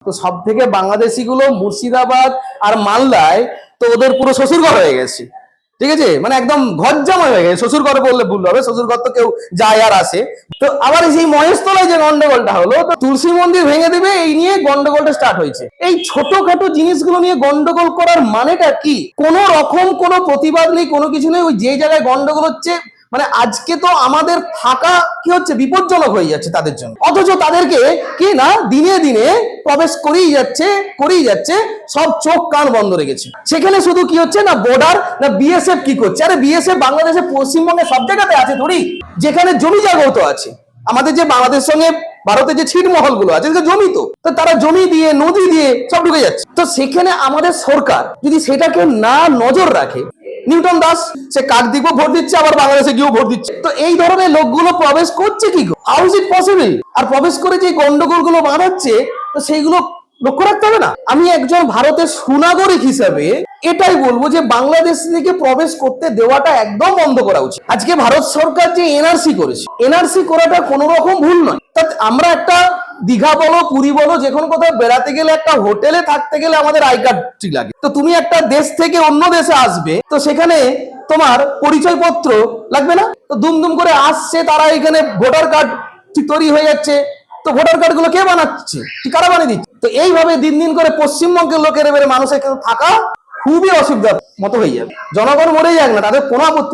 তো সব থেকে বাংলাদেশি গুলো মুর্শিদাবাদ আর মালদায় তো ওদের পুরো শ্বশুরঘর হয়ে গেছে। ঠিক আছে, মানে একদম ঘর জামাই হয়ে গেছে। শ্বশুর ঘর বললে ভুল হবে, শ্বশুর ঘর তো কেউ যায় আর আসে। তো আবার সেই মহেশতলায় যে গন্ডগোলটা হলো, তো তুলসী মন্দির ভেঙে দিবে এই নিয়ে গন্ডগোলটা স্টার্ট হয়েছে। এই ছোটখাটো জিনিসগুলো নিয়ে গন্ডগোল করার মানেটা কি? কোনো রকম কোনো প্রতিবাদ নেই, কোনো কিছু নেই। ওই যে জায়গায় গন্ডগোল হচ্ছে, মানে আজকে তো আমাদের থাকা কি হচ্ছে, বিপজ্জনক হয়ে যাচ্ছে তাদের জন্য। অথচ তাদেরকে কি না দিনে দিনে প্রবেশ করেই যাচ্ছে, সব চোখ কান বন্ধ রেখেছে। সেখানে শুধু কি হচ্ছে না, বর্ডার না বিএসএফ কি করছে? আরে বিএসএফ বাংলাদেশে পশ্চিমবঙ্গে সব জায়গাতে আছে থোড়ি, যেখানে জমি জায়গাও তো আছে। আমাদের যে বাংলাদেশের সঙ্গে ভারতের যে ছিটমহল গুলো আছে, জমি তো তারা জমি দিয়ে নদী দিয়ে সব ঢুকে যাচ্ছে। তো সেখানে আমাদের সরকার যদি সেটাকে না নজর রাখে, নিউটন দাস সে কাকদ্বীপও ভোট দিচ্ছে, আবার বাংলাদেশে গিয়েও ভোট দিচ্ছে। তো এই ধরনের লোকগুলো প্রবেশ করছে কি, হাউ ইজ ইট পসিবল? আর প্রবেশ করে যে গন্ডগোল গুলো বাঁধাচ্ছে, তো সেইগুলো লক্ষ্য রাখতে হবে না? আমি একজন ভারতের সুনাগরিক হিসেবে এটাই বলবো যে বাংলাদেশ থেকে প্রবেশ করতে দেওয়াটা একদম বন্ধ করা উচিত। আজকে ভারত সরকার যে এনআরসি করেছে, এনআরসি করাটা কোনো রকম ভুল নয়। আমরা একটা দীঘা বলো, পুরী বলো, যে কোনো কোথাও বেড়াতে গেলে, একটা হোটেলে থাকতে গেলে আমাদের আই কার্ডটি লাগে। তো তুমি একটা দেশ থেকে অন্য দেশে আসবে, তো সেখানে তোমার পরিচয়পত্র লাগবে না? তো দুম করে আসছে তারা, এখানে ভোটার কার্ড তৈরি হয়ে যাচ্ছে। তো ভোটার কার্ড গুলো কে বানাচ্ছে? কারা বানিয়ে দিচ্ছে? তো এইভাবে দিন দিন করে পশ্চিমবঙ্গের লোকের এবারে মানুষের থাকা খুবই অসুবিধার মতো হয়ে যাবে। জনগণ মরেই যাক না, তাদের কোনো আপত্তি